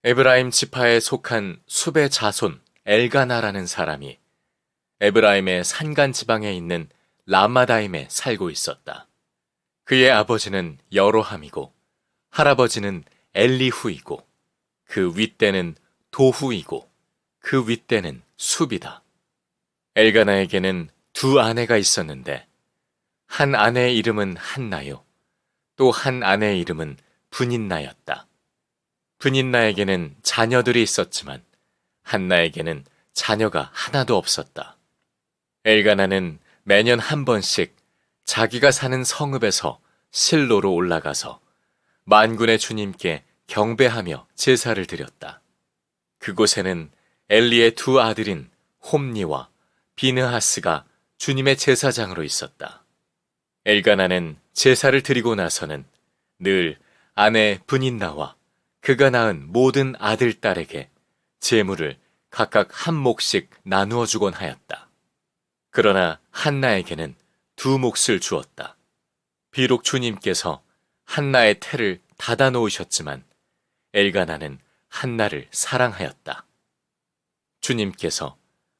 에브라임 지파에 속한 수베 자손 엘가나라는 사람이 에브라임의 산간 지방에 있는 라마다임에 살고 있었다. 그의 아버지는 여로함이고 할아버지는 엘리후이고 그 윗대는 도후이고 그 윗대는 숲이다. 엘가나에게는 두 아내가 있었는데 한 아내의 이름은 한나요, 또 한 아내의 이름은 브닌나였다. 브닌나에게는 자녀들이 있었지만 한나에게는 자녀가 하나도 없었다. 엘가나는 매년 한 번씩 자기가 사는 성읍에서 실로로 올라가서 만군의 주님께 경배하며 제사를 드렸다. 그곳에는 엘리의 두 아들인 홈니와 비느하스가 주님의 제사장으로 있었다. 엘가나는 제사를 드리고 나서는 늘 아내 브닌나와 그가 낳은 모든 아들, 딸에게 제물을 각각 한 몫씩 나누어 주곤 하였다. 그러나 한나에게는 두 몫을 주었다. 비록 주님께서 한나의 태를 닫아 놓으셨지만 엘가나는 한나를 사랑하였다. 주님께서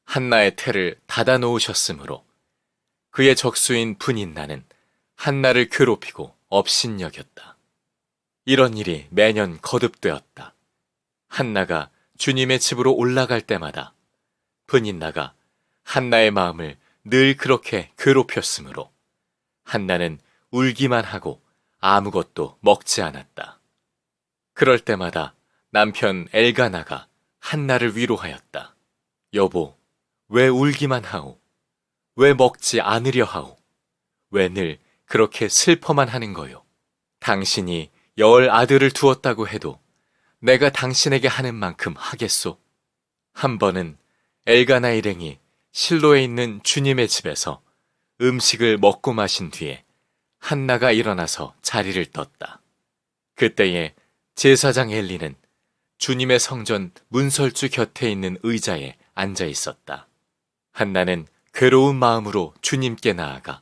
한나의 태를 닫아 놓으셨으므로 그의 적수인 브닌나는 한나를 괴롭히고 업신여겼다. 이런 일이 매년 거듭되었다. 한나가 주님의 집으로 올라갈 때마다 브닌나가 한나의 마음을 늘 그렇게 괴롭혔으므로 한나는 울기만 하고 아무것도 먹지 않았다. 그럴 때마다 남편 엘가나가 한나를 위로하였다. 여보, 왜 울기만 하오? 왜 먹지 않으려 하오? 왜 늘 그렇게 슬퍼만 하는 거요? 당신이 10 아들을 두었다고 해도 내가 당신에게 하는 만큼 하겠소? 한 번은 엘가나 일행이 실로에 있는 주님의 집에서 음식을 먹고 마신 뒤에 한나가 일어나서 자리를 떴다. 그때에 제사장 엘리는 주님의 성전 문설주 곁에 있는 의자에 앉아 있었다. 한나는 괴로운 마음으로 주님께 나아가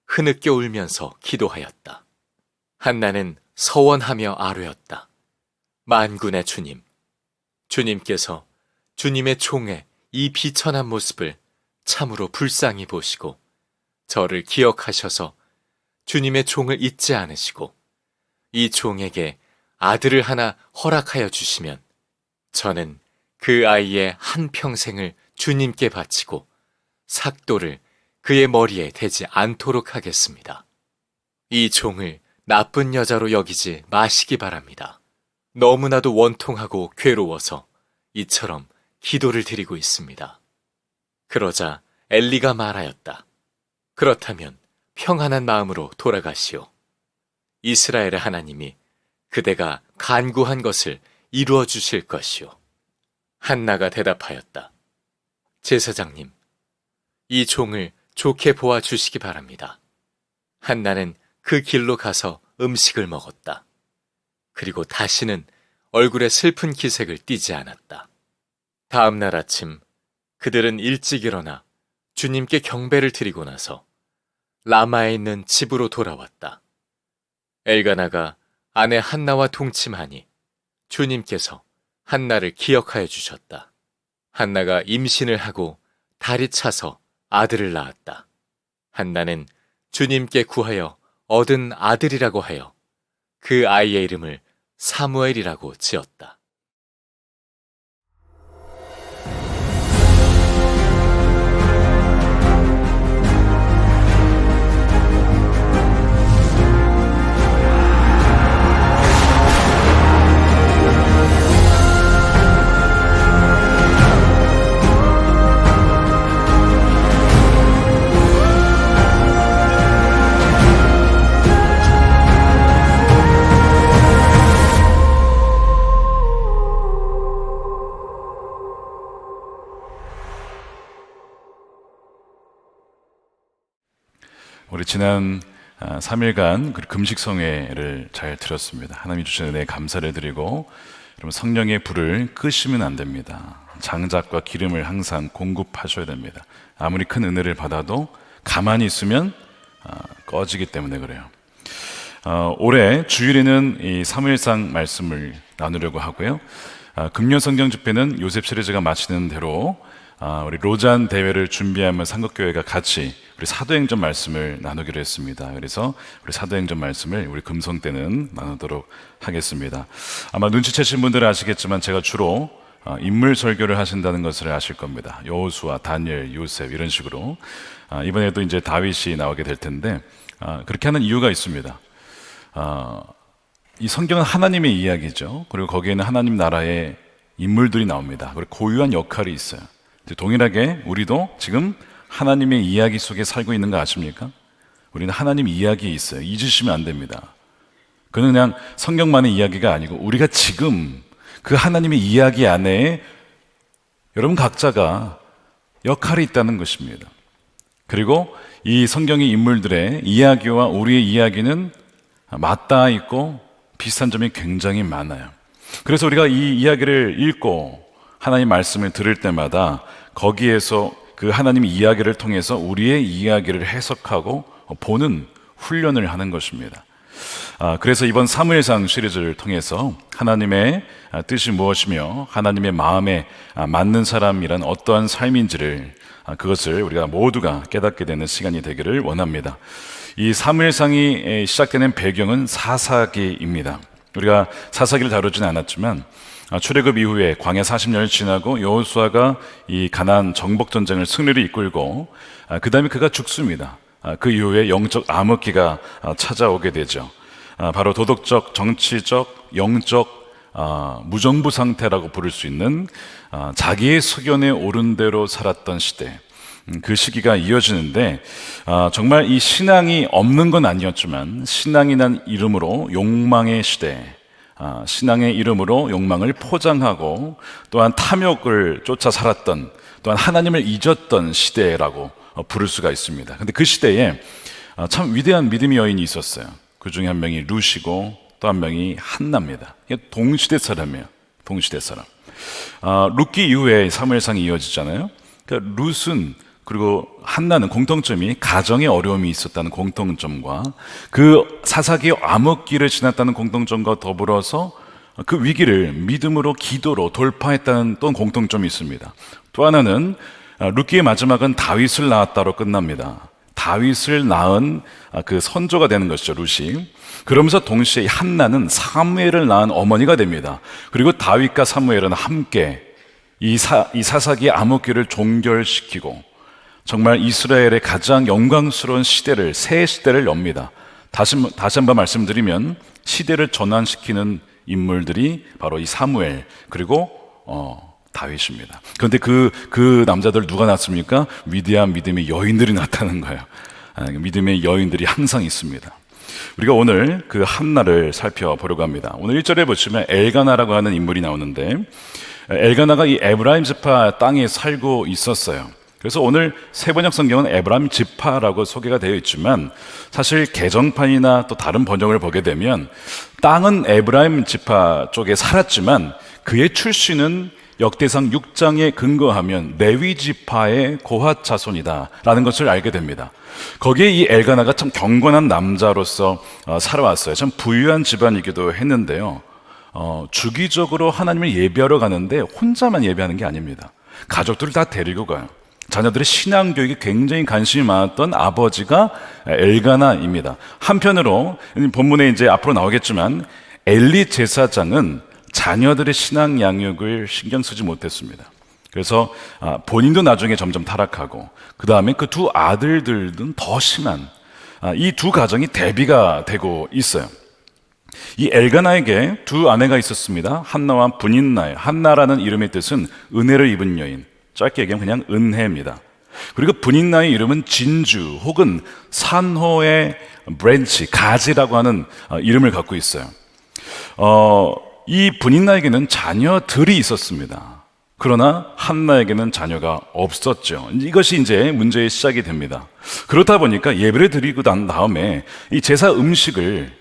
흐느껴 울면서 기도하였다. 한나는 서원하며 아뢰었다. 만군의 주님, 주님께서 주님의 종의 이 비천한 모습을 참으로 불쌍히 보시고 저를 기억하셔서 주님의 종을 잊지 않으시고 이 종에게 아들을 하나 허락하여 주시면 저는 그 아이의 한평생을 주님께 바치고 삭도를 그의 머리에 대지 않도록 하겠습니다. 이 종을 나쁜 여자로 여기지 마시기 바랍니다. 너무나도 원통하고 괴로워서 이처럼 기도를 드리고 있습니다. 그러자 엘리가 말하였다. 그렇다면 평안한 마음으로 돌아가시오. 이스라엘의 하나님이 그대가 간구한 것을 이루어 주실 것이오. 한나가 대답하였다. 제사장님, 이 종을 좋게 보아 주시기 바랍니다. 한나는 그 길로 가서 음식을 먹었다. 그리고 다시는 얼굴에 슬픈 기색을 띠지 않았다. 다음 날 아침 그들은 일찍 일어나 주님께 경배를 드리고 나서 라마에 있는 집으로 돌아왔다. 엘가나가 아내 한나와 동침하니 주님께서 한나를 기억하여 주셨다. 한나가 임신을 하고 달이 차서 아들을 낳았다. 한나는 주님께 구하여 얻은 아들이라고 하여 그 아이의 이름을 사무엘이라고 지었다. 우리 지난 3일간 금식성회를 잘 들었습니다. 하나님이 주신 은혜에 감사를 드리고, 여러분 성령의 불을 끄시면 안 됩니다. 장작과 기름을 항상 공급하셔야 됩니다. 아무리 큰 은혜를 받아도 가만히 있으면 꺼지기 때문에 그래요. 올해 주일에는 이 사무엘상 말씀을 나누려고 하고요. 금요 성경 집회는 요셉 시리즈가 마치는 대로 우리 로잔 대회를 준비하면 삼각교회가 같이 우리 사도행전 말씀을 나누기로 했습니다. 그래서 우리 사도행전 말씀을 우리 금성 때는 나누도록 하겠습니다. 아마 눈치채신 분들은 아시겠지만 제가 주로 인물 설교를 하신다는 것을 아실 겁니다. 여호수아, 다니엘, 요셉 이런 식으로 이번에도 이제 다윗이 나오게 될 텐데 그렇게 하는 이유가 있습니다. 이 성경은 하나님의 이야기죠. 그리고 거기에는 하나님 나라의 인물들이 나옵니다. 그리고 고유한 역할이 있어요. 동일하게 우리도 지금 하나님의 이야기 속에 살고 있는 거 아십니까? 우리는 하나님 이야기에 있어요. 잊으시면 안 됩니다. 그는 그냥 성경만의 이야기가 아니고 우리가 지금 그 하나님의 이야기 안에 여러분 각자가 역할이 있다는 것입니다. 그리고 이 성경의 인물들의 이야기와 우리의 이야기는 맞닿아 있고 비슷한 점이 굉장히 많아요. 그래서 우리가 이 이야기를 읽고 하나님 말씀을 들을 때마다 거기에서 그 하나님의 이야기를 통해서 우리의 이야기를 해석하고 보는 훈련을 하는 것입니다. 그래서 이번 사무엘상 시리즈를 통해서 하나님의 뜻이 무엇이며 하나님의 마음에 맞는 사람이란 어떠한 삶인지를 그것을 우리가 모두가 깨닫게 되는 시간이 되기를 원합니다. 이 사무엘상이 시작되는 배경은 사사기입니다. 우리가 사사기를 다루지는 않았지만 출애굽 이후에 광야 40년을 지나고 여호수아가 이 가나안 정복 전쟁을 승리로 이끌고 그 다음에 그가 죽습니다. 그 이후에 영적 암흑기가 찾아오게 되죠. 바로 도덕적, 정치적, 영적 무정부 상태라고 부를 수 있는 자기의 소견에 오른 대로 살았던 시대, 그 시기가 이어지는데 정말 이 신앙이 없는 건 아니었지만 신앙이란 이름으로 욕망의 시대, 신앙의 이름으로 욕망을 포장하고 또한 탐욕을 쫓아 살았던, 또한 하나님을 잊었던 시대라고 부를 수가 있습니다. 근데 그 시대에 참 위대한 믿음의 여인이 있었어요. 그 중에 한 명이 룻이고 또 한 명이 한나입니다. 동시대 사람이에요. 동시대 사람. 룻기 이후에 사무엘상이 이어지잖아요. 그러니까 룻은 그리고 한나는 공통점이 가정에 어려움이 있었다는 공통점과 그 사사기의 암흑기를 지났다는 공통점과 더불어서 그 위기를 믿음으로 기도로 돌파했다는 또 공통점이 있습니다. 또 하나는 룻기의 마지막은 다윗을 낳았다로 끝납니다. 다윗을 낳은 그 선조가 되는 것이죠, 룻이. 그러면서 동시에 한나는 사무엘을 낳은 어머니가 됩니다. 그리고 다윗과 사무엘은 함께 이 사사기의 암흑기를 종결시키고 정말 이스라엘의 가장 영광스러운 시대를, 새 시대를 엽니다. 다시 한번 말씀드리면 시대를 전환시키는 인물들이 바로 이 사무엘 그리고 다윗입니다. 그런데 그 남자들 누가 낳습니까? 위대한 믿음의 여인들이 나타나는 거예요. 믿음의 여인들이 항상 있습니다. 우리가 오늘 그 한나를 살펴보려고 합니다. 오늘 1절에 보시면 엘가나라고 하는 인물이 나오는데 엘가나가 이 에브라임 지파 땅에 살고 있었어요. 그래서 오늘 세번역 성경은 에브라임 지파라고 소개가 되어 있지만 사실 개정판이나 또 다른 번역을 보게 되면 땅은 에브라임 지파 쪽에 살았지만 그의 출신은 역대상 6장에 근거하면 레위 지파의 고핫 자손이다라는 것을 알게 됩니다. 거기에 이 엘가나가 참 경건한 남자로서 살아왔어요. 참 부유한 집안이기도 했는데요. 주기적으로 하나님을 예배하러 가는데 혼자만 예배하는 게 아닙니다. 가족들을 다 데리고 가요. 자녀들의 신앙교육에 굉장히 관심이 많았던 아버지가 엘가나입니다. 한편으로 본문에 이제 앞으로 나오겠지만 엘리 제사장은 자녀들의 신앙 양육을 신경 쓰지 못했습니다. 그래서 본인도 나중에 점점 타락하고 그 다음에 그 두 아들들은 더 심한 이 두 가정이 대비가 되고 있어요. 이 엘가나에게 두 아내가 있었습니다. 한나와 분인나예요. 한나라는 이름의 뜻은 은혜를 입은 여인, 짧게 얘기하면 그냥 은혜입니다. 그리고 분인나의 이름은 진주 혹은 산호의 브랜치, 가지라고 하는 이름을 갖고 있어요. 이 분인나에게는 자녀들이 있었습니다. 그러나 한나에게는 자녀가 없었죠. 이것이 이제 문제의 시작이 됩니다. 그렇다 보니까 예배를 드리고 난 다음에 이 제사 음식을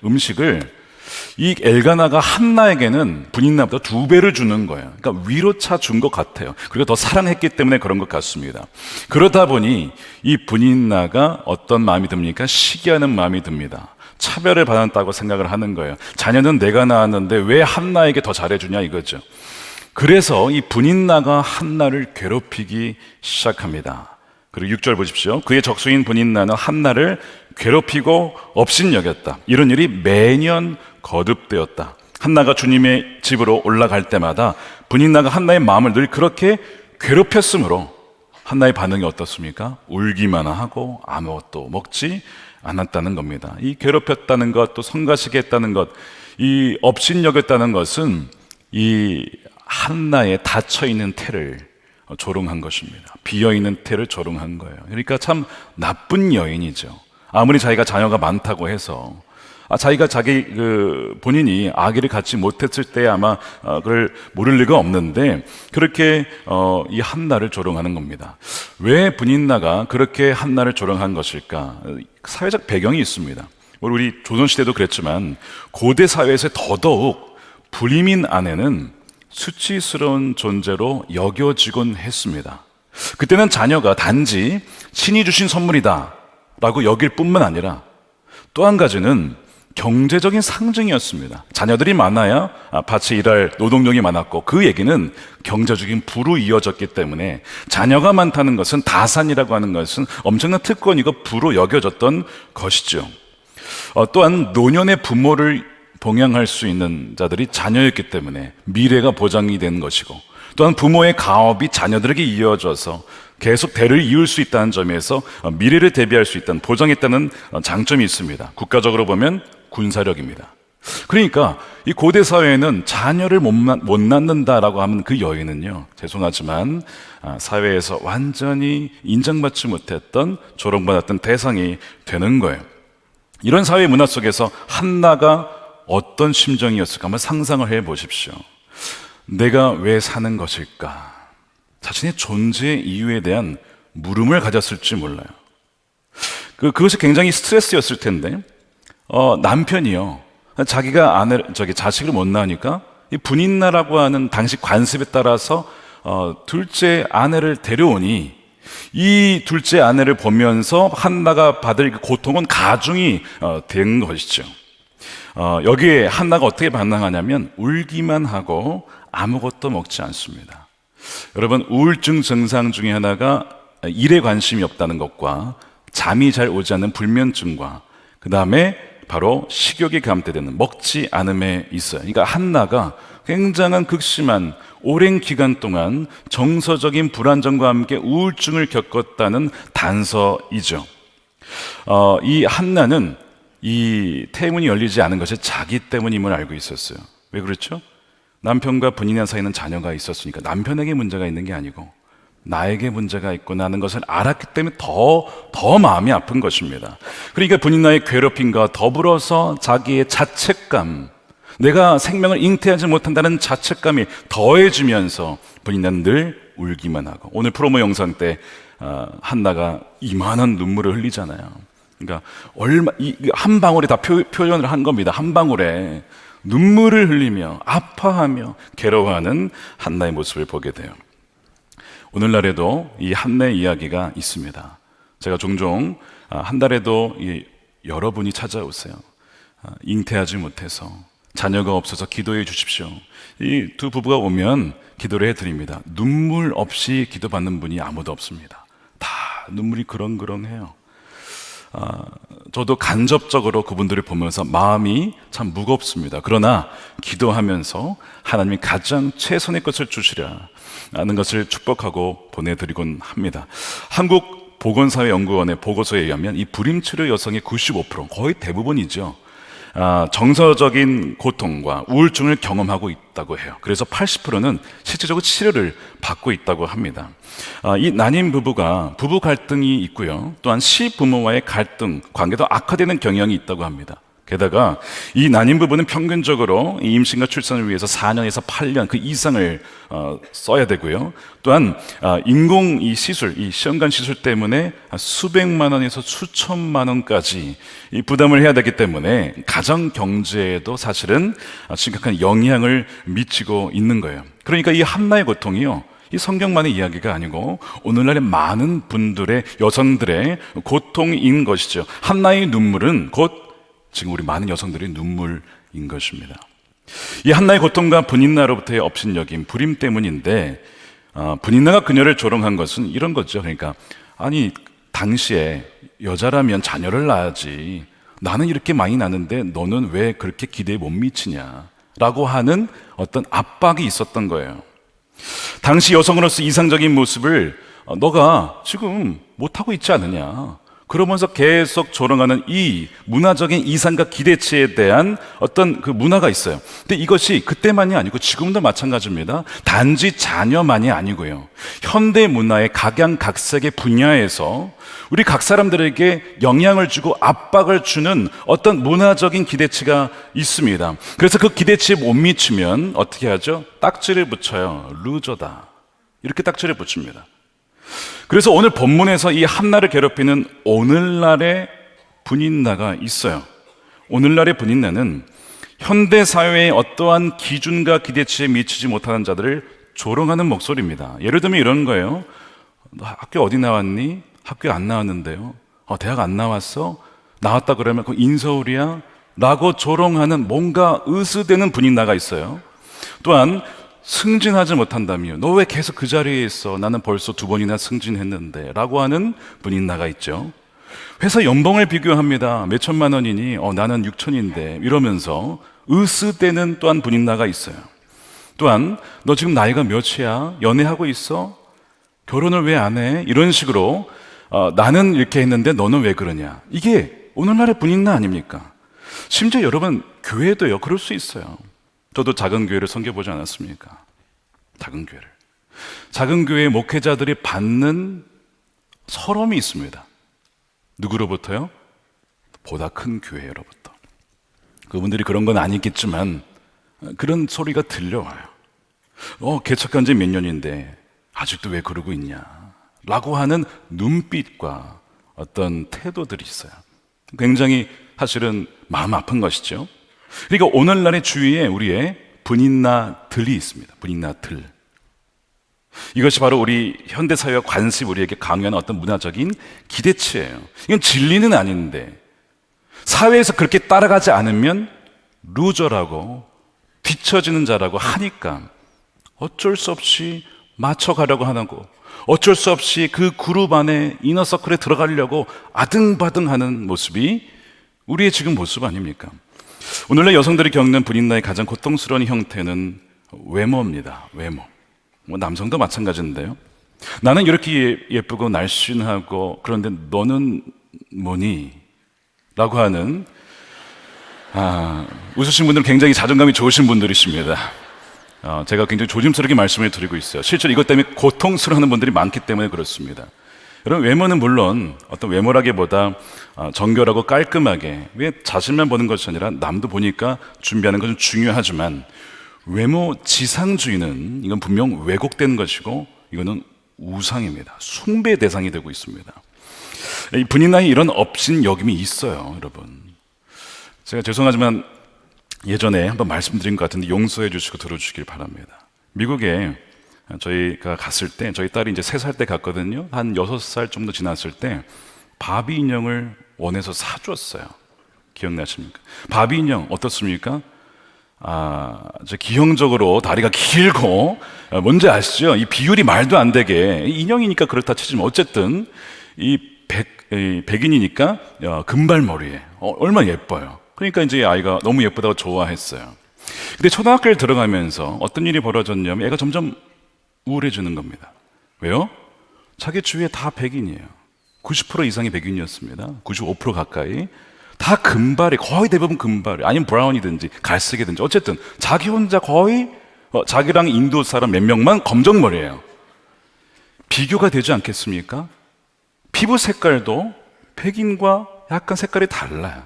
이 엘가나가 한나에게는 분인나보다 2배를 주는 거예요. 그러니까 위로 차 준 것 같아요. 그리고 더 사랑했기 때문에 그런 것 같습니다. 그러다 보니 이 분인나가 어떤 마음이 듭니까? 시기하는 마음이 듭니다. 차별을 받았다고 생각을 하는 거예요. 자녀는 내가 낳았는데 왜 한나에게 더 잘해주냐 이거죠. 그래서 이 분인나가 한나를 괴롭히기 시작합니다. 그리고 6절 보십시오. 그의 적수인 분인나는 한나를 괴롭히고 업신여겼다. 이런 일이 매년 거듭되었다. 한나가 주님의 집으로 올라갈 때마다 분인나가 한나의 마음을 늘 그렇게 괴롭혔으므로 한나의 반응이 어떻습니까? 울기만 하고 아무것도 먹지 않았다는 겁니다. 이 괴롭혔다는 것, 또 성가시게 했다는 것, 이 업신여겼다는 것은 이 한나의 닫혀있는 태를 조롱한 것입니다. 비어있는 태를 조롱한 거예요. 그러니까 참 나쁜 여인이죠. 아무리 자기가 자녀가 많다고 해서 자기가 본인이 아기를 갖지 못했을 때 아마 그걸 모를 리가 없는데 그렇게 이 한나를 조롱하는 겁니다. 왜 분인나가 그렇게 한나를 조롱한 것일까? 사회적 배경이 있습니다. 우리 조선시대도 그랬지만 고대 사회에서 더더욱 불임인 아내는 수치스러운 존재로 여겨지곤 했습니다. 그때는 자녀가 단지 신이 주신 선물이다 라고 여길 뿐만 아니라 또 한 가지는 경제적인 상징이었습니다. 자녀들이 많아야 밭에 일할 노동력이 많았고 그 얘기는 경제적인 부로 이어졌기 때문에 자녀가 많다는 것은 다산이라고 하는 것은 엄청난 특권이고 부로 여겨졌던 것이죠. 또한 노년의 부모를 봉양할 수 있는 자들이 자녀였기 때문에 미래가 보장이 되는 것이고 또한 부모의 가업이 자녀들에게 이어져서 계속 대를 이을 수 있다는 점에서 미래를 대비할 수 있다는 보장했다는 장점이 있습니다. 국가적으로 보면 군사력입니다. 그러니까 이 고대 사회에는 자녀를 못 낳는다라고 하면 그 여인은요, 죄송하지만 사회에서 완전히 인정받지 못했던 조롱받았던 대상이 되는 거예요. 이런 사회 문화 속에서 한나가 어떤 심정이었을까 한번 상상을 해 보십시오. 내가 왜 사는 것일까? 자신의 존재 이유에 대한 물음을 가졌을지 몰라요. 그것이 굉장히 스트레스였을 텐데 남편이요, 자기가 자식을 못 낳으니까 이 분인나라고 하는 당시 관습에 따라서 둘째 아내를 데려오니 이 둘째 아내를 보면서 한나가 받을 고통은 가중이 된 것이죠. 여기에 한나가 어떻게 반응하냐면 울기만 하고 아무것도 먹지 않습니다. 여러분, 우울증 증상 중에 하나가 일에 관심이 없다는 것과 잠이 잘 오지 않는 불면증과 그 다음에 바로 식욕이 감퇴되는 먹지 않음에 있어요. 그러니까 한나가 굉장한 극심한 오랜 기간 동안 정서적인 불안정과 함께 우울증을 겪었다는 단서이죠. 이 한나는 이 태문이 열리지 않은 것이 자기 때문임을 알고 있었어요. 왜 그렇죠? 남편과 분인나 사이는 자녀가 있었으니까 남편에게 문제가 있는 게 아니고 나에게 문제가 있구나는 것을 알았기 때문에 더 마음이 아픈 것입니다. 그러니까 분인나의 괴롭힘과 더불어서 자기의 자책감, 내가 생명을 잉태하지 못한다는 자책감이 더해지면서 분인나는 늘 울기만 하고, 오늘 프로모 영상 때 한나가 이만한 눈물을 흘리잖아요. 그러니까 한 방울에 다 표현을 한 겁니다. 한 방울에 눈물을 흘리며 아파하며 괴로워하는 한나의 모습을 보게 돼요. 오늘날에도 이 한나의 이야기가 있습니다. 제가 종종 한 달에도 여러분이 찾아오세요. 잉태하지 못해서 자녀가 없어서 기도해 주십시오. 이 두 부부가 오면 기도를 해드립니다. 눈물 없이 기도받는 분이 아무도 없습니다. 다 눈물이 그렁그렁해요. 저도 간접적으로 그분들을 보면서 마음이 참 무겁습니다. 그러나 기도하면서 하나님이 가장 최선의 것을 주시라 하는 것을 축복하고 보내드리곤 합니다. 한국보건사회연구원의 보고서에 의하면 이 불임치료 여성의 95%, 거의 대부분이죠, 정서적인 고통과 우울증을 경험하고 있다고 해요. 그래서 80%는 실질적으로 치료를 받고 있다고 합니다. 이 난임 부부가 부부 갈등이 있고요, 또한 시부모와의 갈등, 관계도 악화되는 경향이 있다고 합니다. 게다가 이 난임 부부는 평균적으로 이 임신과 출산을 위해서 4년에서 8년 그 이상을 써야 되고요, 또한 인공 이 시술, 이 시험관 시술 때문에 수백만 원에서 수천만 원까지 이 부담을 해야 되기 때문에 가정 경제에도 사실은 심각한 영향을 미치고 있는 거예요. 그러니까 이 한나의 고통이요, 이 성경만의 이야기가 아니고 오늘날의 많은 분들의, 여성들의 고통인 것이죠. 한나의 눈물은 곧 지금 우리 많은 여성들의 눈물인 것입니다. 이 한나의 고통과 분인나로부터의 업신여김, 불임 때문인데 분인나가 그녀를 조롱한 것은 이런 거죠. 그러니까 아니 당시에 여자라면 자녀를 낳아야지, 나는 이렇게 많이 낳는데 너는 왜 그렇게 기대에 못 미치냐 라고 하는 어떤 압박이 있었던 거예요. 당시 여성으로서 이상적인 모습을 너가 지금 못하고 있지 않느냐, 그러면서 계속 조롱하는 이 문화적인 이상과 기대치에 대한 어떤 그 문화가 있어요. 근데 이것이 그때만이 아니고 지금도 마찬가지입니다. 단지 자녀만이 아니고요, 현대 문화의 각양각색의 분야에서 우리 각 사람들에게 영향을 주고 압박을 주는 어떤 문화적인 기대치가 있습니다. 그래서 그 기대치에 못 미치면 어떻게 하죠? 딱지를 붙여요. 루저다, 이렇게 딱지를 붙입니다. 그래서 오늘 본문에서 이 한나를 괴롭히는 오늘날의 분인나가 있어요. 오늘날의 분인나는 현대 사회의 어떠한 기준과 기대치에 미치지 못하는 자들을 조롱하는 목소리입니다. 예를 들면 이런 거예요. 너 학교 어디 나왔니? 학교 안 나왔는데요. 대학 안 나왔어? 나왔다 그러면 그 인서울이야? 라고 조롱하는 뭔가 으스대는 분인나가 있어요. 또한 승진하지 못한다며 너 왜 계속 그 자리에 있어? 나는 벌써 2번이나 승진했는데 라고 하는 분인나가 있죠. 회사 연봉을 비교합니다. 몇 천만 원이니? 나는 6천인데 이러면서 으스대는 또한 분인나가 있어요. 또한 너 지금 나이가 몇이야? 연애하고 있어? 결혼을 왜 안 해? 이런 식으로 나는 이렇게 했는데 너는 왜 그러냐? 이게 오늘날의 분인나 아닙니까? 심지어 여러분 교회도요 그럴 수 있어요. 저도 작은 교회를 섬겨보지 않았습니까? 작은 교회의 목회자들이 받는 서름이 있습니다. 누구로부터요? 보다 큰 교회로부터. 그분들이 그런 건 아니겠지만 그런 소리가 들려와요. 개척한 지 몇 년인데 아직도 왜 그러고 있냐 라고 하는 눈빛과 어떤 태도들이 있어요. 굉장히 사실은 마음 아픈 것이죠. 그러니까 오늘날의 주위에 우리의 분인나들이 있습니다. 분인나들. 이것이 바로 우리 현대사회와 관습 우리에게 강요하는 어떤 문화적인 기대치예요. 이건 진리는 아닌데 사회에서 그렇게 따라가지 않으면 루저라고 뒤처지는 자라고 하니까 어쩔 수 없이 맞춰가려고 하는 거, 어쩔 수 없이 그 그룹 안에 이너서클에 들어가려고 아등바등하는 모습이 우리의 지금 모습 아닙니까? 오늘날 여성들이 겪는 분인나의 가장 고통스러운 형태는 외모입니다. 외모. 남성도 마찬가지인데요. 나는 이렇게 예쁘고 날씬하고 그런데 너는 뭐니? 라고 하는 웃으신 분들은 굉장히 자존감이 좋으신 분들이십니다. 제가 굉장히 조심스럽게 말씀을 드리고 있어요. 실제로 이것 때문에 고통스러워하는 분들이 많기 때문에 그렇습니다. 여러분 외모는 물론 어떤 외모라기보다 정결하고 깔끔하게 왜 자신만 보는 것이 아니라 남도 보니까 준비하는 것은 중요하지만 외모 지상주의는 이건 분명 왜곡된 것이고 이거는 우상입니다. 숭배 대상이 되고 있습니다. 이 분인나에 이런 업신여김이 있어요, 여러분. 제가 죄송하지만 예전에 한번 말씀드린 것 같은데 용서해 주시고 들어주시길 바랍니다. 미국에 저희가 갔을 때 저희 딸이 이제 3살 때 갔거든요. 한 6살 정도 지났을 때 바비 인형을 원해서 사줬어요. 기억나십니까? 바비 인형 어떻습니까? 저 기형적으로 다리가 길고 뭔지 아시죠? 이 비율이 말도 안 되게 인형이니까 그렇다 치지만 어쨌든 이 백인이니까 금발머리에 얼마나 예뻐요. 그러니까 이제 아이가 너무 예쁘다고 좋아했어요. 근데 초등학교에 들어가면서 어떤 일이 벌어졌냐면 애가 점점 우울해지는 겁니다. 왜요? 자기 주위에 다 백인이에요. 90% 이상이 백인이었습니다. 95% 가까이. 다 금발이, 거의 대부분 금발이, 아니면 브라운이든지 갈색이든지 어쨌든 자기 혼자 거의 자기랑 인도 사람 몇 명만 검정머리예요. 비교가 되지 않겠습니까? 피부 색깔도 백인과 약간 색깔이 달라요.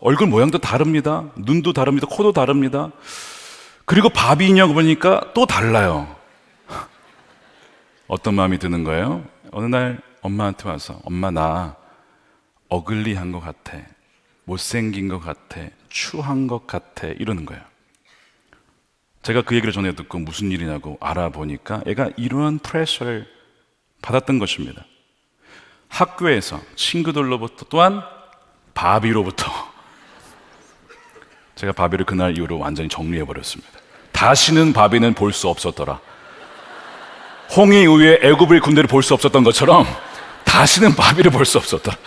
얼굴 모양도 다릅니다. 눈도 다릅니다. 코도 다릅니다. 그리고 바비 인형 보니까 또 달라요. 어떤 마음이 드는 거예요? 어느 날 엄마한테 와서 엄마 나 어글리한 것 같아, 못생긴 것 같아, 추한 것 같아 이러는 거예요. 제가 그 얘기를 전해 듣고 무슨 일이냐고 알아보니까 애가 이러한 프레셔를 받았던 것입니다. 학교에서 친구들로부터 또한 바비로부터 제가 바벨을 그날 이후로 완전히 정리해버렸습니다. 다시는 바벨은 볼 수 없었더라. 홍해 이후에 애굽의 군대를 볼 수 없었던 것처럼 다시는 바벨을 볼 수 없었더라.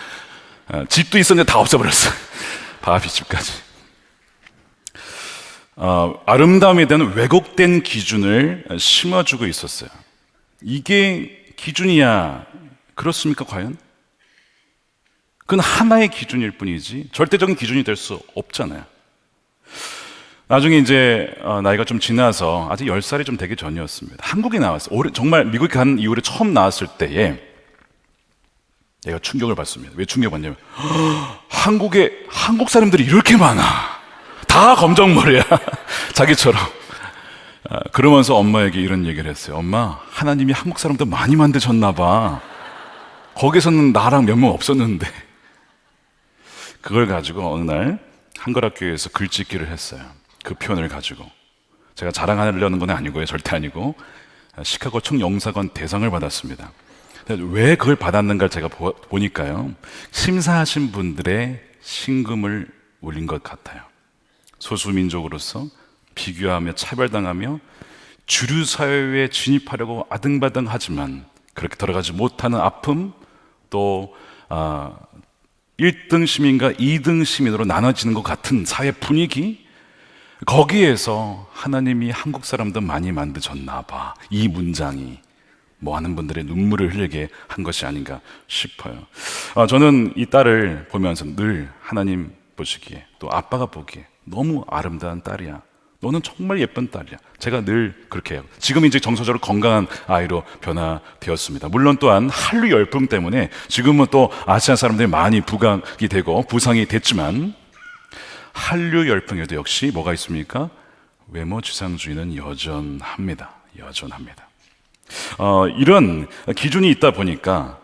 집도 있었는데 다 없어버렸어요. 바벨 집까지. 아름다움에 대한 왜곡된 기준을 심어주고 있었어요. 이게 기준이야. 그렇습니까, 과연? 그건 하나의 기준일 뿐이지 절대적인 기준이 될 수 없잖아요. 나중에 이제 나이가 좀 지나서 아직 10살이 좀 되기 전이었습니다. 한국에 나왔어요. 정말 미국에 간 이후에 처음 나왔을 때에 내가 충격을 받습니다. 왜 충격받냐면 한국에 한국 사람들이 이렇게 많아. 다 검정머리야. 자기처럼. 그러면서 엄마에게 이런 얘기를 했어요. 엄마, 하나님이 한국 사람들 많이 만드셨나 봐. 거기서는 나랑 몇 명 없었는데. 그걸 가지고 어느 날 한글학교에서 글짓기를 했어요. 그 표현을 가지고. 제가 자랑하려는 건 아니고요. 절대 아니고. 시카고 총영사관 대상을 받았습니다. 왜 그걸 받았는가 제가 보니까요. 심사하신 분들의 심금을 울린 것 같아요. 소수민족으로서 비교하며 차별당하며 주류 사회에 진입하려고 아등바등 하지만 그렇게 들어가지 못하는 아픔, 또 1등 시민과 2등 시민으로 나눠지는 것 같은 사회 분위기, 거기에서 하나님이 한국 사람들 많이 만드셨나 봐. 이 문장이 많은 분들의 눈물을 흘리게 한 것이 아닌가 싶어요. 저는 이 딸을 보면서 늘 하나님 보시기에 또 아빠가 보기에 너무 아름다운 딸이야. 너는 정말 예쁜 딸이야. 제가 늘 그렇게 해요. 지금 이제 정서적으로 건강한 아이로 변화되었습니다. 물론 또한 한류 열풍 때문에 지금은 또 아시아 사람들이 많이 부각이 되고 부상이 됐지만 한류 열풍에도 역시 뭐가 있습니까? 외모 지상주의는 여전합니다. 여전합니다. 이런 기준이 있다 보니까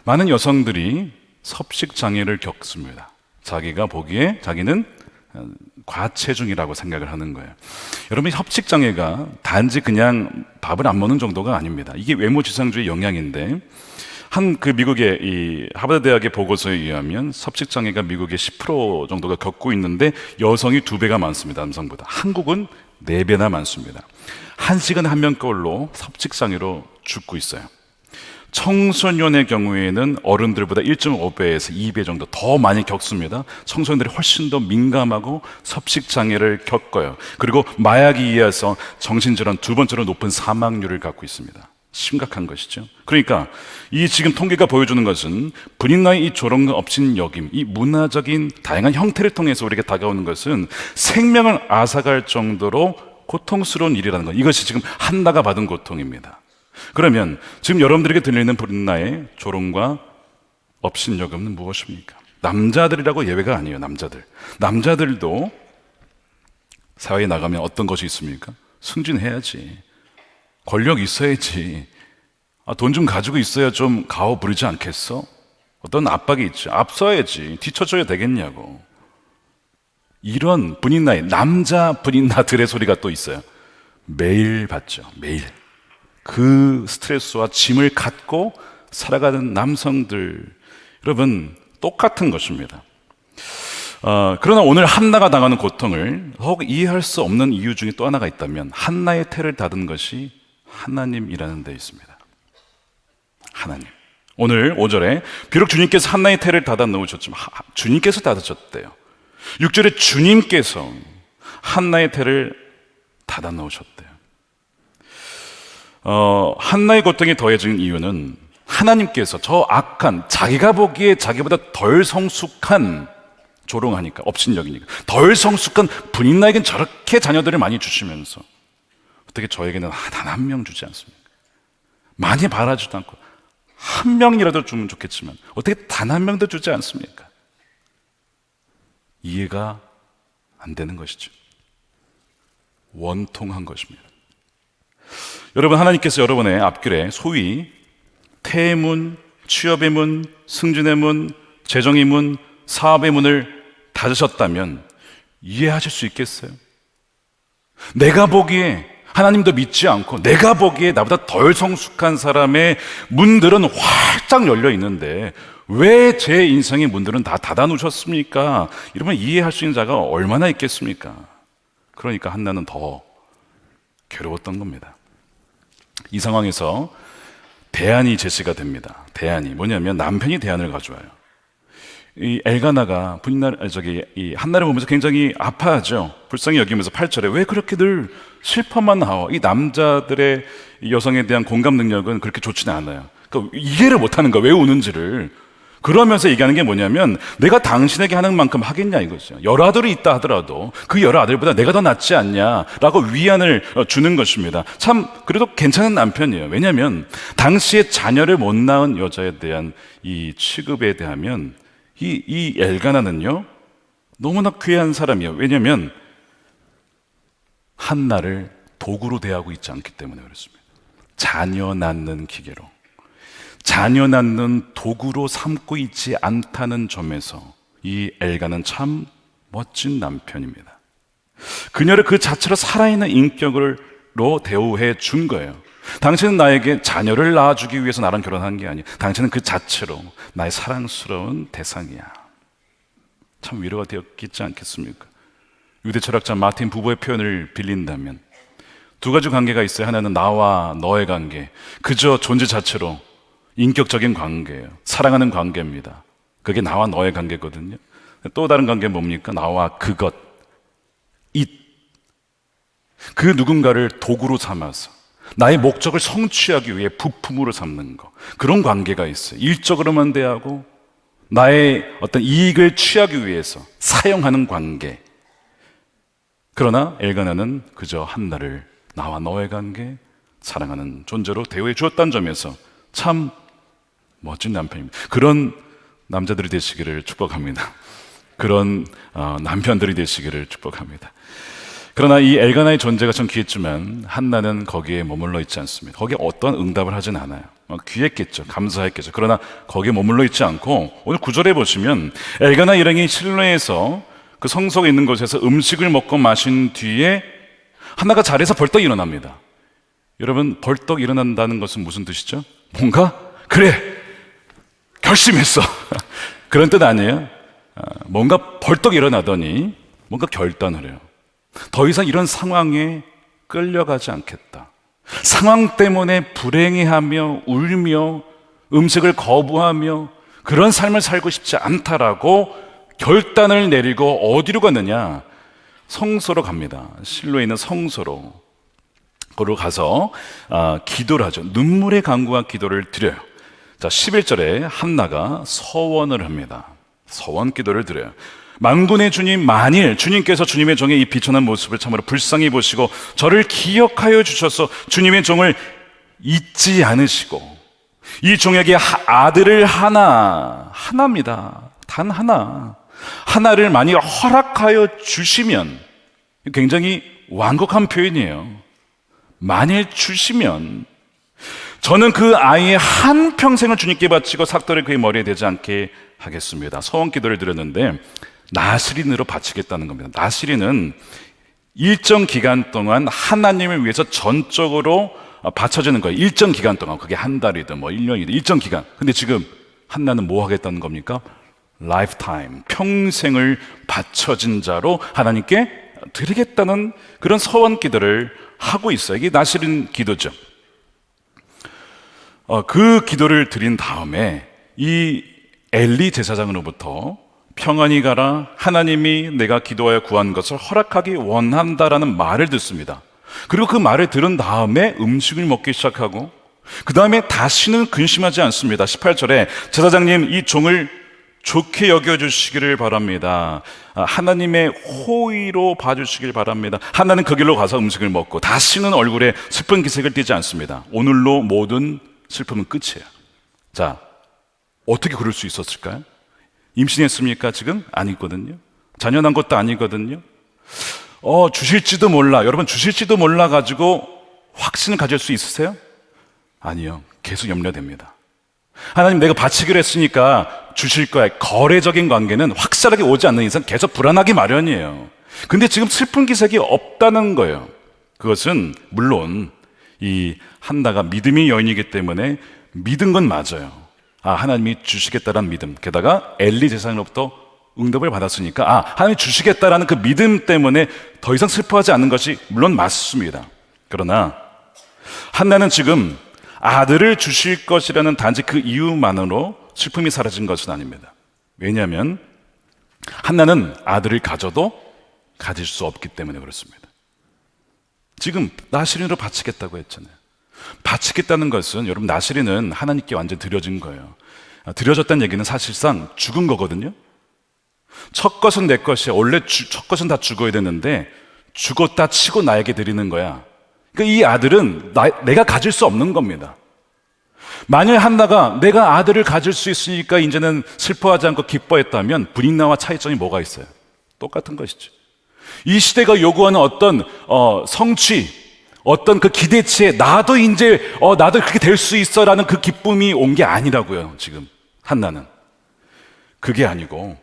많은 여성들이 섭식 장애를 겪습니다. 자기가 보기에 자기는 과체중이라고 생각을 하는 거예요. 여러분, 섭식 장애가 단지 그냥 밥을 안 먹는 정도가 아닙니다. 이게 외모 지상주의 영향인데 그 미국의 이 하버드 대학의 보고서에 의하면 섭식 장애가 미국의 10% 정도가 겪고 있는데 여성이 2배가 많습니다. 남성보다. 한국은 4배나 많습니다. 한식은 한 명꼴로 섭식 장애로 죽고 있어요. 청소년의 경우에는 어른들보다 1.5배에서 2배 정도 더 많이 겪습니다. 청소년들이 훨씬 더 민감하고 섭식 장애를 겪어요. 그리고 마약에 의해서 정신질환 2번째로 높은 사망률을 갖고 있습니다. 심각한 것이죠. 그러니까 이 지금 통계가 보여주는 것은 분인 나이 이 조롱과 업신 여김, 이 문화적인 다양한 형태를 통해서 우리에게 다가오는 것은 생명을 앗아갈 정도로 고통스러운 일이라는 것. 이것이 지금 한나가 받은 고통입니다. 그러면 지금 여러분들에게 들리는 분나의 조롱과 업신여금은 무엇입니까? 남자들이라고 예외가 아니에요. 남자들도 사회에 나가면 어떤 것이 있습니까? 승진해야지, 권력 있어야지, 돈 좀 가지고 있어야 좀 가오 부리지 않겠어? 어떤 압박이 있죠. 앞서야지, 뒤쳐줘야 되겠냐고. 이런 분인나의 남자 분인나들의 소리가 또 있어요. 매일 받죠. 매일. 그 스트레스와 짐을 갖고 살아가는 남성들, 여러분 똑같은 것입니다. 그러나 오늘 한나가 당하는 고통을 더욱 이해할 수 없는 이유 중에 또 하나가 있다면 한나의 태를 닫은 것이 하나님이라는 데 있습니다. 하나님. 오늘 5절에 비록 주님께서 한나의 태를 닫아 놓으셨지만 주님께서 닫으셨대요. 6절에 주님께서 한나의 태를 닫아 놓으셨대요. 한나의 고통이 더해진 이유는 하나님께서 저 악한, 자기가 보기에 자기보다 덜 성숙한, 조롱하니까, 업신여기니까 덜 성숙한 분인나에겐 저렇게 자녀들을 많이 주시면서 어떻게 저에게는 단 한 명 주지 않습니까? 많이 바라지도 않고 한 명이라도 주면 좋겠지만 어떻게 단 한 명도 주지 않습니까? 이해가 안 되는 것이죠. 원통한 것입니다. 여러분, 하나님께서 여러분의 앞길에 소위 태의 문, 취업의 문, 승진의 문, 재정의 문, 사업의 문을 닫으셨다면 이해하실 수 있겠어요? 내가 보기에 하나님도 믿지 않고 내가 보기에 나보다 덜 성숙한 사람의 문들은 활짝 열려 있는데 왜 제 인생의 문들은 다 닫아놓으셨습니까? 이러면 이해할 수 있는 자가 얼마나 있겠습니까? 그러니까 한나는 더 괴로웠던 겁니다. 이 상황에서 대안이 제시가 됩니다. 대안이 뭐냐면 남편이 대안을 가져와요. 이 엘가나가 이 한나를 보면서 굉장히 아파하죠. 불쌍히 여기면서 8절에 왜 그렇게 늘 슬퍼만 나와? 이 남자들의 이 여성에 대한 공감 능력은 그렇게 좋지는 않아요. 그러니까 이해를 못하는 거야. 왜 우는지를. 그러면서 얘기하는 게 뭐냐면 내가 당신에게 하는 만큼 하겠냐 이거죠. 여러 아들이 있다 하더라도 그 여러 아들보다 내가 더 낫지 않냐라고 위안을 주는 것입니다. 참 그래도 괜찮은 남편이에요. 왜냐하면 당시에 자녀를 못 낳은 여자에 대한 이 취급에 대하면 이 엘가나는요 너무나 귀한 사람이에요. 왜냐하면 한나를 도구로 대하고 있지 않기 때문에 그렇습니다. 자녀 낳는 기계로, 자녀 낳는 도구로 삼고 있지 않다는 점에서 이 엘가는 참 멋진 남편입니다. 그녀를 그 자체로 살아있는 인격으로 대우해 준 거예요. 당신은 나에게 자녀를 낳아주기 위해서 나랑 결혼한 게 아니야. 당신은 그 자체로 나의 사랑스러운 대상이야. 참 위로가 되었겠지 않겠습니까? 유대 철학자 마틴 부버의 표현을 빌린다면 두 가지 관계가 있어요. 하나는 나와 너의 관계, 그저 존재 자체로 인격적인 관계예요. 사랑하는 관계입니다. 그게 나와 너의 관계거든요. 또 다른 관계는 뭡니까? 나와 그것, 그 누군가를 도구로 삼아서 나의 목적을 성취하기 위해 부품으로 삼는 거, 그런 관계가 있어요. 일적으로만 대하고 나의 어떤 이익을 취하기 위해서 사용하는 관계. 그러나 엘가나는 그저 한나를 나와 너의 관계, 사랑하는 존재로 대우해 주었다는 점에서 참 멋진 남편입니다. 그런 남자들이 되시기를 축복합니다. 그런 남편들이 되시기를 축복합니다. 그러나 이 엘가나의 존재가 참 귀했지만 한나는 거기에 머물러 있지 않습니다. 거기에 어떤 응답을 하진 않아요. 귀했겠죠. 감사했겠죠. 그러나 거기에 머물러 있지 않고 오늘 9절에 보시면 엘가나 일행이 실로에서 그 성소가 있는 곳에서 음식을 먹고 마신 뒤에 한나가 자리에서 벌떡 일어납니다. 여러분, 벌떡 일어난다는 것은 무슨 뜻이죠? 뭔가 그래 결심했어 그런 뜻 아니에요? 뭔가 벌떡 일어나더니 뭔가 결단을 해요. 더 이상 이런 상황에 끌려가지 않겠다. 상황 때문에 불행해하며 울며 음식을 거부하며 그런 삶을 살고 싶지 않다라고 결단을 내리고 어디로 갔느냐? 성소로 갑니다. 실로에 있는 성소로. 거기로 가서 기도를 하죠. 눈물의 간구와 기도를 드려요. 자, 11절에 한나가 서원을 합니다. 서원 기도를 드려요. 만군의 주님, 만일 주님께서 주님의 종의 이 비천한 모습을 참으로 불쌍히 보시고 저를 기억하여 주셔서 주님의 종을 잊지 않으시고 이 종에게 아들을 하나입니다. 단 하나를 만일 허락하여 주시면, 굉장히 완곡한 표현이에요. 만일 주시면 저는 그 아이의 한 평생을 주님께 바치고 삭도를 그의 머리에 대지 않게 하겠습니다. 서원 기도를 드렸는데 나시린으로 바치겠다는 겁니다. 나시린은 일정 기간 동안 하나님을 위해서 전적으로 바쳐지는 거예요. 일정 기간 동안, 그게 한 달이든 뭐 1년이든 일정 기간. 근데 지금 한나는 뭐 하겠다는 겁니까? 라이프타임, 평생을 바쳐진 자로 하나님께 드리겠다는 그런 서원 기도를 하고 있어요. 이게 나시린 기도죠. 그 기도를 드린 다음에 이 엘리 제사장으로부터 평안히 가라, 하나님이 내가 기도하여 구한 것을 허락하기 원한다라는 말을 듣습니다. 그리고 그 말을 들은 다음에 음식을 먹기 시작하고 그 다음에 다시는 근심하지 않습니다. 18절에 제사장님, 이 종을 좋게 여겨주시기를 바랍니다. 하나님의 호의로 봐주시길 바랍니다. 하나는 그 길로 가서 음식을 먹고 다시는 얼굴에 슬픈 기색을 띠지 않습니다. 오늘로 모든 슬픔은 끝이에요. 자, 어떻게 그럴 수 있었을까요? 임신했습니까? 지금? 아니거든요. 자녀 난 것도 아니거든요. 주실지도 몰라. 여러분, 주실지도 몰라 가지고 확신을 가질 수 있으세요? 아니요. 계속 염려됩니다. 하나님, 내가 바치기로 했으니까 주실 거야. 거래적인 관계는 확실하게 오지 않는 이상 계속 불안하기 마련이에요. 근데 지금 슬픈 기색이 없다는 거예요. 그것은 물론 이 한나가 믿음의 여인이기 때문에 믿은 건 맞아요. 하나님이 주시겠다라는 믿음, 게다가 엘리 제사장으로부터 응답을 받았으니까 하나님이 주시겠다라는 그 믿음 때문에 더 이상 슬퍼하지 않는 것이 물론 맞습니다. 그러나 한나는 지금 아들을 주실 것이라는 단지 그 이유만으로 슬픔이 사라진 것은 아닙니다. 왜냐하면 한나는 아들을 가져도 가질 수 없기 때문에 그렇습니다. 지금 나시린으로 바치겠다고 했잖아요. 바치겠다는 것은, 여러분, 나시린은 하나님께 완전 드려진 거예요. 드려졌다는 얘기는 사실상 죽은 거거든요. 첫 것은 내 것이야. 원래 첫 것은 다 죽어야 되는데 죽었다 치고 나에게 드리는 거야. 그러니까 이 아들은 내가 가질 수 없는 겁니다. 만약 한나가 내가 아들을 가질 수 있으니까 이제는 슬퍼하지 않고 기뻐했다면 분인나와 차이점이 뭐가 있어요? 똑같은 것이죠. 이 시대가 요구하는 어떤 성취, 어떤 그 기대치에 나도 이제 나도 그렇게 될 수 있어라는 그 기쁨이 온 게 아니라고요. 지금 한나는 그게 아니고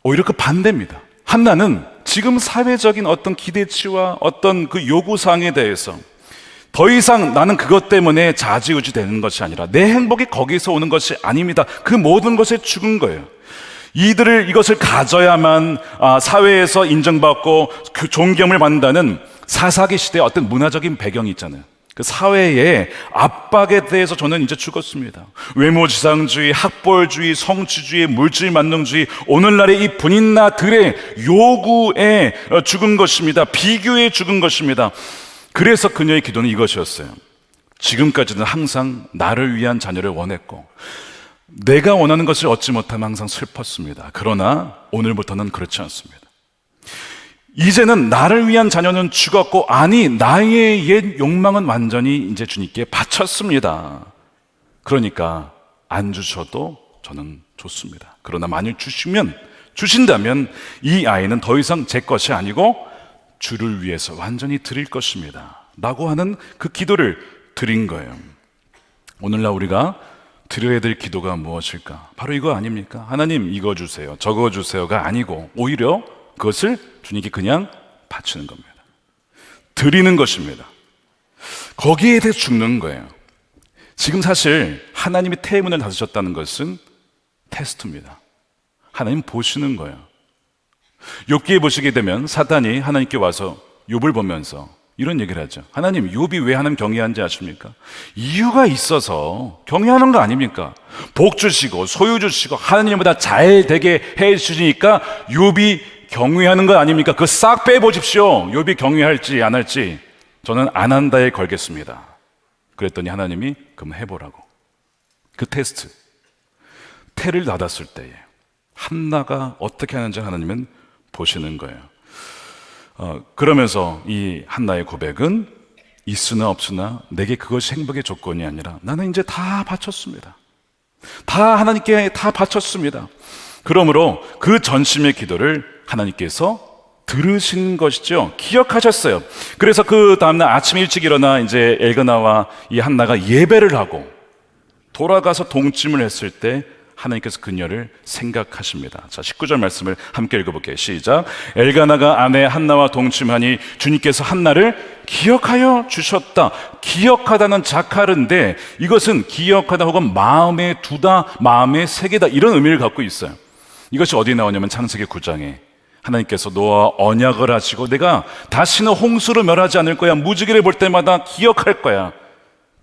오히려 그 반대입니다. 한나는 지금 사회적인 어떤 기대치와 어떤 그 요구사항에 대해서 더 이상 나는 그것 때문에 좌지우지 되는 것이 아니라 내 행복이 거기서 오는 것이 아닙니다. 그 모든 것에 죽은 거예요. 이것을 가져야만 사회에서 인정받고 그 존경을 받는다는 사사기 시대의 어떤 문화적인 배경이 있잖아요. 그 사회의 압박에 대해서 저는 이제 죽었습니다. 외모지상주의, 학벌주의, 성취주의, 물질만능주의, 오늘날의 이 분인나들의 요구에 죽은 것입니다. 비교에 죽은 것입니다. 그래서 그녀의 기도는 이것이었어요. 지금까지는 항상 나를 위한 자녀를 원했고 내가 원하는 것을 얻지 못하면 항상 슬펐습니다. 그러나 오늘부터는 그렇지 않습니다. 이제는 나를 위한 자녀는 죽었고 나의 옛 욕망은 완전히 이제 주님께 바쳤습니다. 그러니까 안 주셔도 저는 좋습니다. 그러나 만일 주신다면 이 아이는 더 이상 제 것이 아니고 주를 위해서 완전히 드릴 것입니다 라고 하는 그 기도를 드린 거예요. 오늘날 우리가 드려야 될 기도가 무엇일까? 바로 이거 아닙니까? 하나님 이거 주세요, 저거 주세요가 아니고 오히려 그것을 주님께 그냥 바치는 겁니다. 드리는 것입니다. 거기에 대해 죽는 거예요. 지금 사실 하나님이 태문을 닫으셨다는 것은 테스트입니다. 하나님 보시는 거예요. 욥기에 보시게 되면 사탄이 하나님께 와서 욥을 보면서 이런 얘기를 하죠. 하나님, 욥이 왜 하나님 경외하는지 아십니까? 이유가 있어서 경외하는 거 아닙니까? 복 주시고 소유 주시고 하나님보다 잘 되게 해 주시니까 욥이 경외하는 거 아닙니까? 그거 싹 빼보십시오. 욥이 경외할지 안 할지 저는 안 한다에 걸겠습니다. 그랬더니 하나님이 그럼 해보라고. 그 테스트, 태를 닫았을 때에 한나가 어떻게 하는지 하나님은 보시는 거예요. 그러면서 이 한나의 고백은 있으나 없으나 내게 그것이 행복의 조건이 아니라 나는 이제 다 바쳤습니다. 다 하나님께 다 바쳤습니다. 그러므로 그 전심의 기도를 하나님께서 들으신 것이죠. 기억하셨어요. 그래서 그 다음날 아침 일찍 일어나 이제 엘가나와 이 한나가 예배를 하고 돌아가서 동침을 했을 때 하나님께서 그녀를 생각하십니다. 자, 19절 말씀을 함께 읽어볼게요. 시작. 엘가나가 아내 한나와 동침하니 주님께서 한나를 기억하여 주셨다. 기억하다는 자카르인데 이것은 기억하다 혹은 마음에 두다, 마음에 새기다 이런 의미를 갖고 있어요. 이것이 어디 나오냐면 창세기 9장에 하나님께서 너와 언약을 하시고 내가 다시는 홍수로 멸하지 않을 거야. 무지개를 볼 때마다 기억할 거야.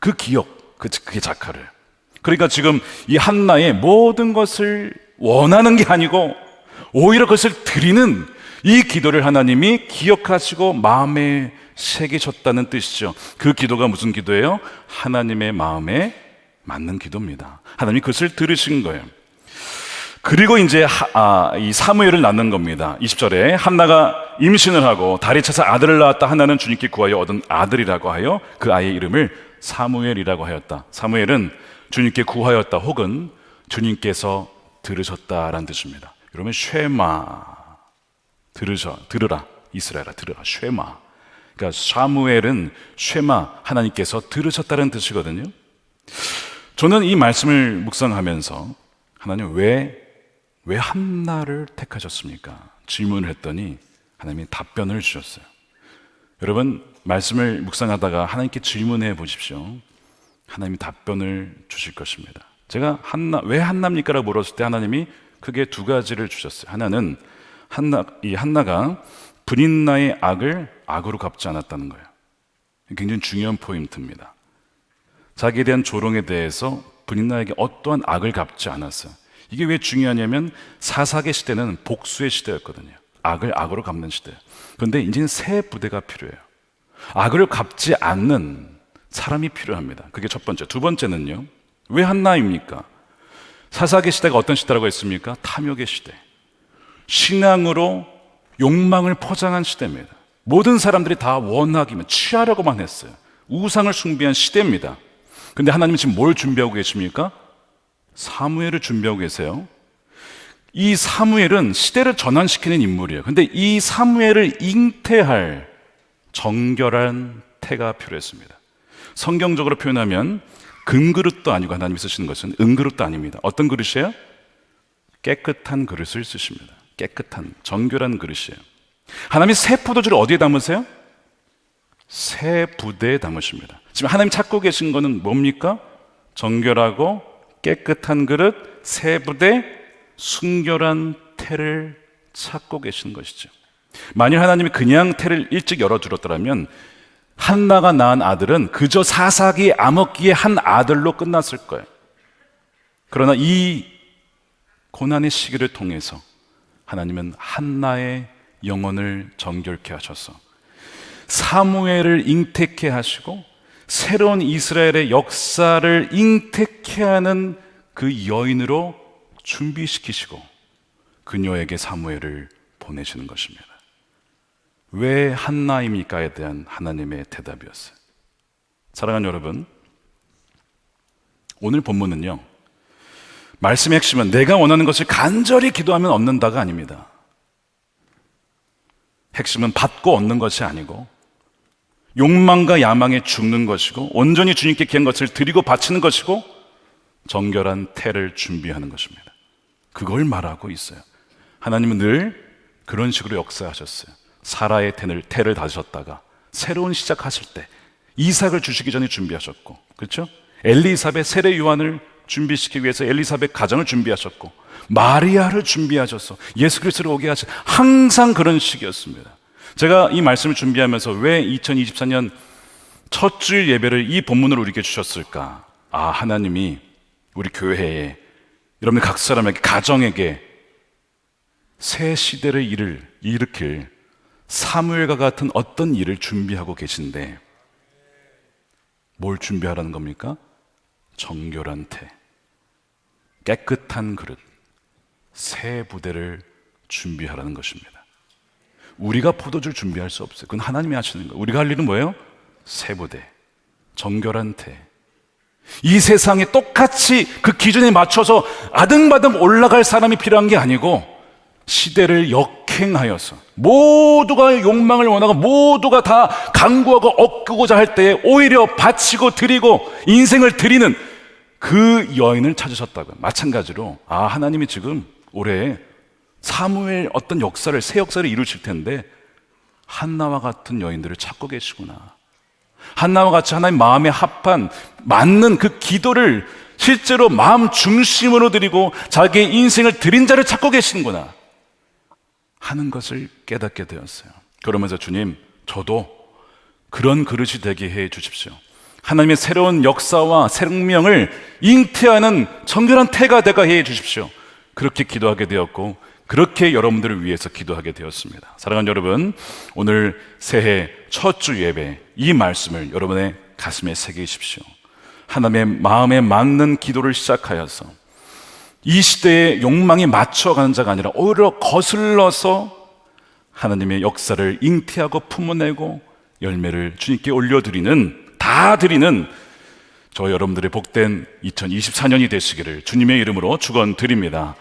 그 기억, 그게 자카르. 그러니까 지금 이 한나의 모든 것을 원하는 게 아니고 오히려 그것을 드리는 이 기도를 하나님이 기억하시고 마음에 새기셨다는 뜻이죠. 그 기도가 무슨 기도예요? 하나님의 마음에 맞는 기도입니다. 하나님이 그것을 들으신 거예요. 그리고 이제 이 사무엘을 낳는 겁니다. 20절에 한나가 임신을 하고 달이 차서 아들을 낳았다. 한나는 주님께 구하여 얻은 아들이라고 하여 그 아이의 이름을 사무엘이라고 하였다. 사무엘은 주님께 구하였다 혹은 주님께서 들으셨다라는 뜻입니다. 여러분 쉐마 들으라 이스라엘아 들으라 쉐마. 그러니까 사무엘은 쉐마 하나님께서 들으셨다는 뜻이거든요. 저는 이 말씀을 묵상하면서 하나님 왜 한나를 택하셨습니까? 질문을 했더니 하나님이 답변을 주셨어요. 여러분 말씀을 묵상하다가 하나님께 질문해 보십시오. 하나님이 답변을 주실 것입니다. 제가 왜 한나입니까라고 물었을 때 하나님이 크게 두 가지를 주셨어요. 하나는 한나가 브닛나의 악을 악으로 갚지 않았다는 거예요. 굉장히 중요한 포인트입니다. 자기에 대한 조롱에 대해서 브닛나에게 어떠한 악을 갚지 않았어요. 이게 왜 중요하냐면 사사기 시대는 복수의 시대였거든요. 악을 악으로 갚는 시대예요. 그런데 이제는 새 부대가 필요해요. 악을 갚지 않는 사람이 필요합니다. 그게 첫 번째. 두 번째는요, 왜 한나입니까? 사사기 시대가 어떤 시대라고 했습니까? 탐욕의 시대. 신앙으로 욕망을 포장한 시대입니다. 모든 사람들이 다 원하기만, 취하려고만 했어요. 우상을 숭배한 시대입니다. 근데 하나님은 지금 뭘 준비하고 계십니까? 사무엘을 준비하고 계세요. 이 사무엘은 시대를 전환시키는 인물이에요. 근데 이 사무엘을 잉태할 정결한 태가 필요했습니다. 성경적으로 표현하면 금그릇도 아니고 하나님이 쓰시는 것은 은그릇도 아닙니다. 어떤 그릇이에요? 깨끗한 그릇을 쓰십니다. 깨끗한, 정결한 그릇이에요. 하나님이 새 포도주를 어디에 담으세요? 새 부대에 담으십니다. 지금 하나님 찾고 계신 거는 뭡니까? 정결하고 깨끗한 그릇, 새 부대, 순결한 태를 찾고 계신 것이죠. 만일 하나님이 그냥 태를 일찍 열어두었더라면 한나가 낳은 아들은 그저 사사기 암흑기의 한 아들로 끝났을 거예요. 그러나 이 고난의 시기를 통해서 하나님은 한나의 영혼을 정결케 하셔서 사무엘을 잉태케 하시고 새로운 이스라엘의 역사를 잉태케 하는 그 여인으로 준비시키시고 그녀에게 사무엘을 보내시는 것입니다. 왜 한나입니까에 대한 하나님의 대답이었어요. 사랑하는 여러분, 오늘 본문은요, 말씀의 핵심은 내가 원하는 것을 간절히 기도하면 얻는다가 아닙니다. 핵심은 받고 얻는 것이 아니고 욕망과 야망에 죽는 것이고 온전히 주님께 기한 것을 드리고 바치는 것이고 정결한 태를 준비하는 것입니다. 그걸 말하고 있어요. 하나님은 늘 그런 식으로 역사하셨어요. 사라의 태를 다셨다가 새로운 시작하실 때 이삭을 주시기 전에 준비하셨고, 그렇죠? 엘리사벳 세례 요한을 준비시키기 위해서 엘리사벳 가정을 준비하셨고, 마리아를 준비하셔서 예수 그리스도를 오게 하신, 항상 그런 식이었습니다. 제가 이 말씀을 준비하면서 왜 2024년 첫 주일 예배를 이 본문으로 우리에게 주셨을까? 하나님이 우리 교회에, 여러분 각 사람에게, 가정에게 새 시대를 일으킬 사무엘과 같은 어떤 일을 준비하고 계신데, 뭘 준비하라는 겁니까? 정결한 태, 깨끗한 그릇, 새 부대를 준비하라는 것입니다. 우리가 포도주를 준비할 수 없어요. 그건 하나님이 하시는 거예요. 우리가 할 일은 뭐예요? 새 부대, 정결한 태. 이 세상에 똑같이 그 기준에 맞춰서 아등바등 올라갈 사람이 필요한 게 아니고 시대를 역행하여서 모두가 욕망을 원하고 모두가 다 강구하고 얻고자 할 때에 오히려 바치고 드리고 인생을 드리는 그 여인을 찾으셨다고요. 마찬가지로 하나님이 지금 올해 사무엘 어떤 역사를, 새 역사를 이루실 텐데 한나와 같은 여인들을 찾고 계시구나. 한나와 같이 하나님 마음에 합한 맞는 그 기도를 실제로 마음 중심으로 드리고 자기의 인생을 드린 자를 찾고 계시는구나 하는 것을 깨닫게 되었어요. 그러면서 주님, 저도 그런 그릇이 되게 해 주십시오. 하나님의 새로운 역사와 생명을 잉태하는 정결한 태가 되게 해 주십시오. 그렇게 기도하게 되었고 그렇게 여러분들을 위해서 기도하게 되었습니다. 사랑하는 여러분, 오늘 새해 첫 주 예배 이 말씀을 여러분의 가슴에 새기십시오. 하나님의 마음에 맞는 기도를 시작하여서 이 시대의 욕망에 맞춰가는 자가 아니라 오히려 거슬러서 하나님의 역사를 잉태하고 품어내고 열매를 주님께 올려드리는, 다 드리는 저 여러분들의 복된 2024년이 되시기를 주님의 이름으로 축원드립니다.